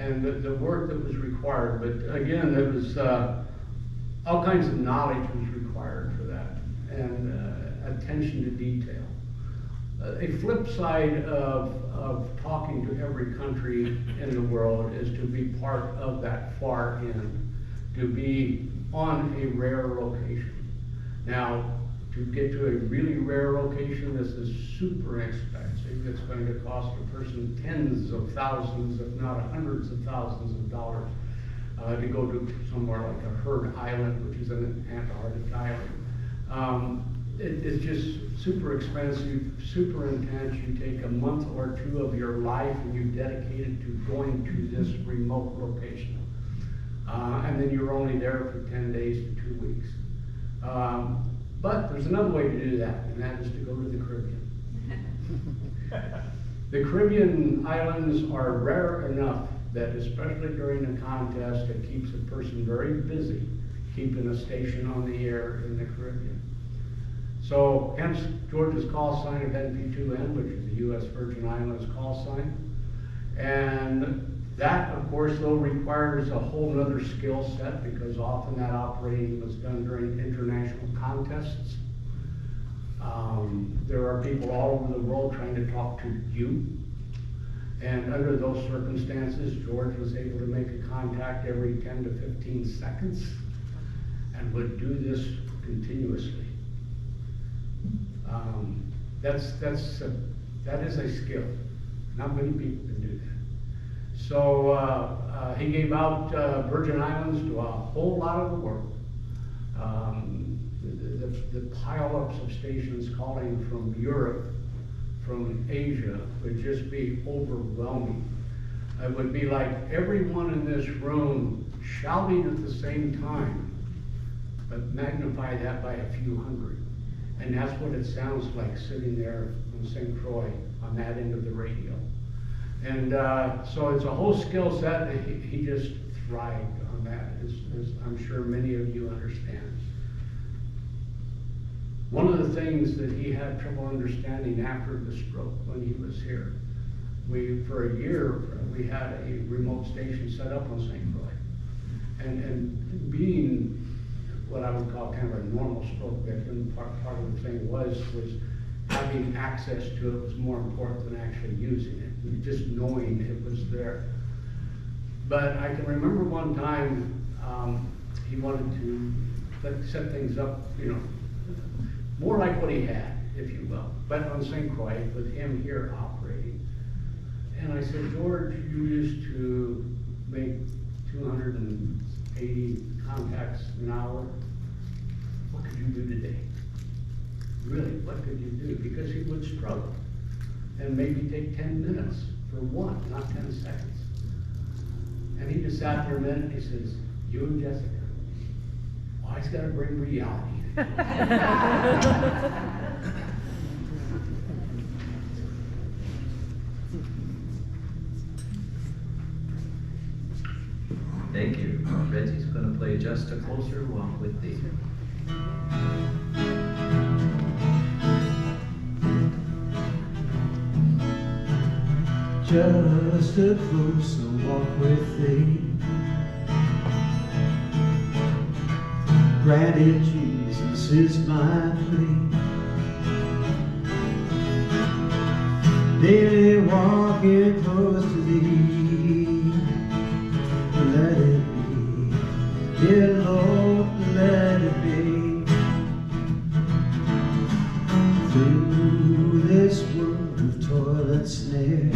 and the work that was required. But again, it was all kinds of knowledge was required for that, and attention to detail. A flip side of talking to every country in the world is to be part of that far end, to be on a rare location. Now, to get to a really rare location, this is super expensive. It's going to cost a person tens of thousands, if not hundreds of thousands of dollars to go to somewhere like a Heard Island, which is an Antarctic island. It's just super expensive, super intense. You take a month or two of your life and you dedicate it to going to this remote location. And then you're only there for 10 days to 2 weeks. But there's another way to do that, and that is to go to the Caribbean. The Caribbean islands are rare enough that, especially during a contest, it keeps a person very busy keeping a station on the air in the Caribbean. So hence George's call sign of NP2N, which is the U.S. Virgin Islands call sign. And that, of course, though, requires a whole other skill set, because often that operating was done during international contests. There are people all over the world trying to talk to you. And under those circumstances, George was able to make a contact every 10 to 15 seconds and would do this continuously. That is a skill. Not many people can do that. So he gave out Virgin Islands to a whole lot of the world. The pile-ups of stations calling from Europe, from Asia, would just be overwhelming. It would be like everyone in this room shouting at the same time, but magnify that by a few hundred. And that's what it sounds like sitting there on St. Croix on that end of the radio. And so it's a whole skill set, and he just thrived on that, as I'm sure many of you understand. One of the things that he had trouble understanding after the stroke when he was here, for a year, we had a remote station set up on St. Croix. And being what I would call kind of a normal stroke victim, part of the thing was having access to it was more important than actually using it, just knowing it was there. But I can remember one time he wanted to set things up, more like what he had, if you will, but on St. Croix with him here operating. And I said, George, you used to make 280 contacts an hour. What could you do today? Really, what could you do? Because he would struggle and maybe take 10 minutes for one, not 10 seconds. And he just sat there a minute and he says, you and Jessica, always got to bring reality. Thank you. Reggie's going to play Just a Closer Walk with Thee. Just a closer walk with Thee. Granted, Jesus is my plea. Daily walking close to Thee. Let it be, dear Lord, let it be. Through this world of toil and snares,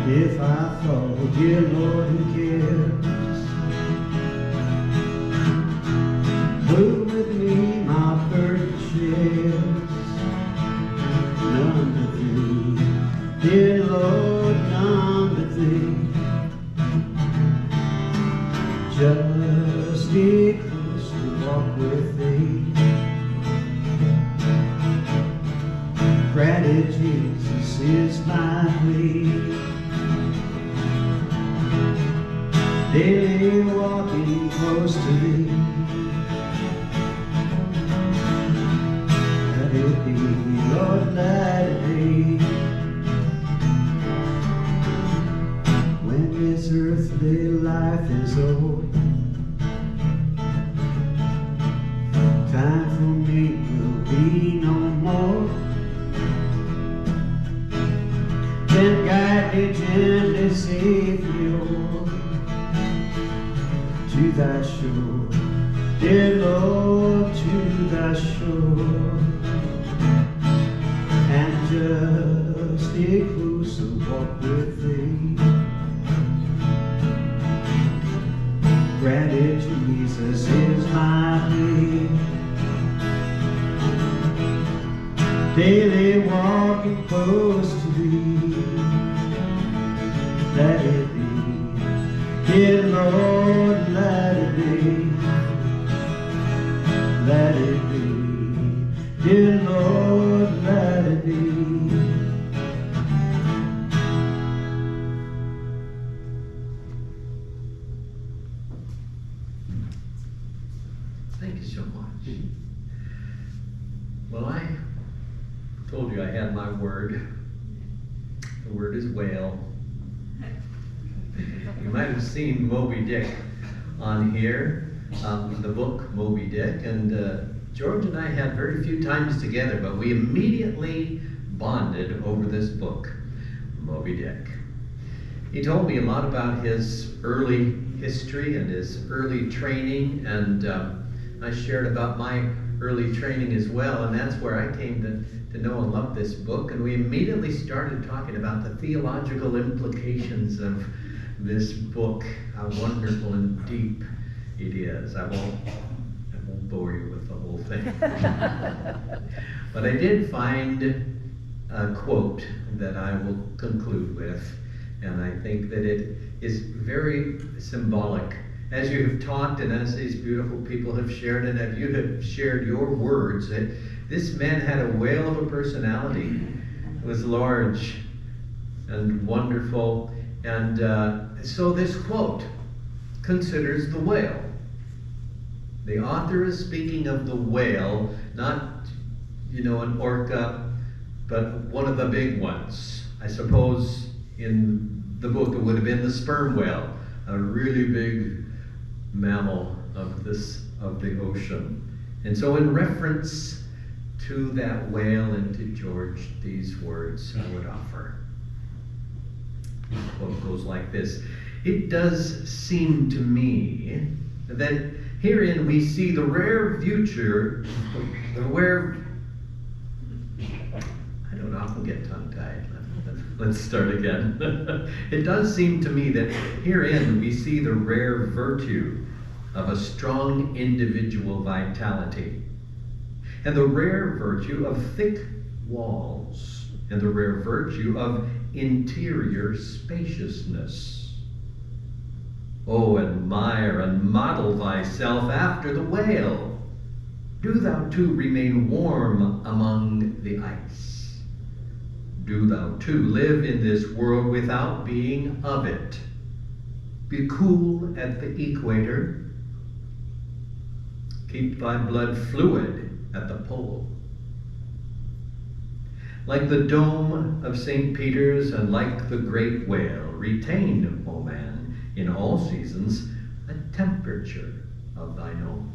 if I fall, dear Lord, who cares? Move with me, my burden shares. None but Thee, dear Lord, none but Thee. Just be close to walk with Thee. Granted, Jesus is my plea. Daily walking close to Thee. Let it be, Lord, let it be. earthly life is over. Time for me will be no more. Then guide me gently, Savior, to thy shore, dear Lord, to thy shore, and just stay close and walk with thee. Granted, Jesus is my plea. Daily walking close to thee. Let it be, dear Lord, let it be. Let it be, dear Lord, let it be. Thank you so much. Well, I told you I had my word. The word is whale. You might have seen Moby Dick on here, the book Moby Dick, and George and I had very few times together, but we immediately bonded over this book, Moby Dick. He told me a lot about his early history and his early training, and I shared about my early training as well, and that's where I came to know and love this book. And we immediately started talking about the theological implications of this book, how wonderful and deep it is. I won't bore you with the whole thing. But I did find a quote that I will conclude with, and I think that it is very symbolic. As you have talked and as these beautiful people have shared, and as you have shared your words, that this man had a whale of a personality. It was large and wonderful. And so this quote considers the whale. The author is speaking of the whale, not, an orca, but one of the big ones. I suppose in the book it would have been the sperm whale, a really big mammal of the ocean. And so in reference to that whale and to George, these words I would offer. The quote goes like this: "It does seem to me that herein we see the rare future, I don't know, I'll get tongue-tied. Let's start again. It does seem to me that herein we see the rare virtue of a strong individual vitality, and the rare virtue of thick walls, and the rare virtue of interior spaciousness. Oh, admire and model thyself after the whale. Do thou too remain warm among the ice. Do thou too live in this world without being of it. Be cool at the equator. Keep thy blood fluid at the pole. Like the dome of St. Peter's and like the great whale, retain, O man, in all seasons, a temperature of thine own."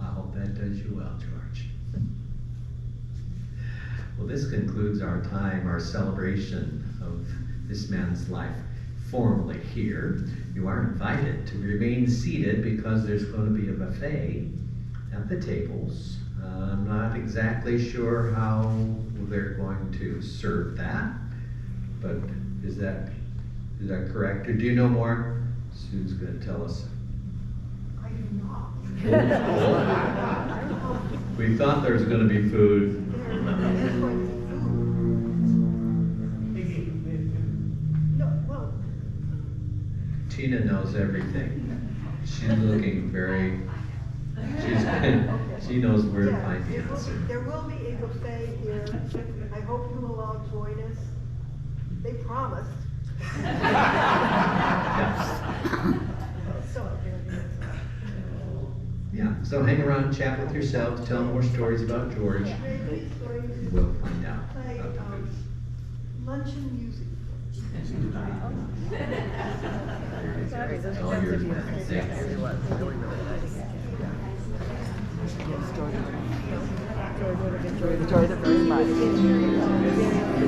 I hope that does you well, George. Well, this concludes our time, our celebration of this man's life formally here. You are invited to remain seated because there's going to be a buffet at the tables. I'm not exactly sure how they're going to serve that, but is that correct? Or do you know more? Sue's going to tell us. I do not. We thought there was going to be food. No, well, Tina knows everything. She's looking very, she knows where to find the answer. there will be a buffet here. I hope you will all join us. They promised. Yes. So, yeah, so hang around, chat with yourselves, tell more stories about George. Maybe he's going to We'll find out. play luncheon music. All yours, man. Thanks. George would have enjoyed it very much.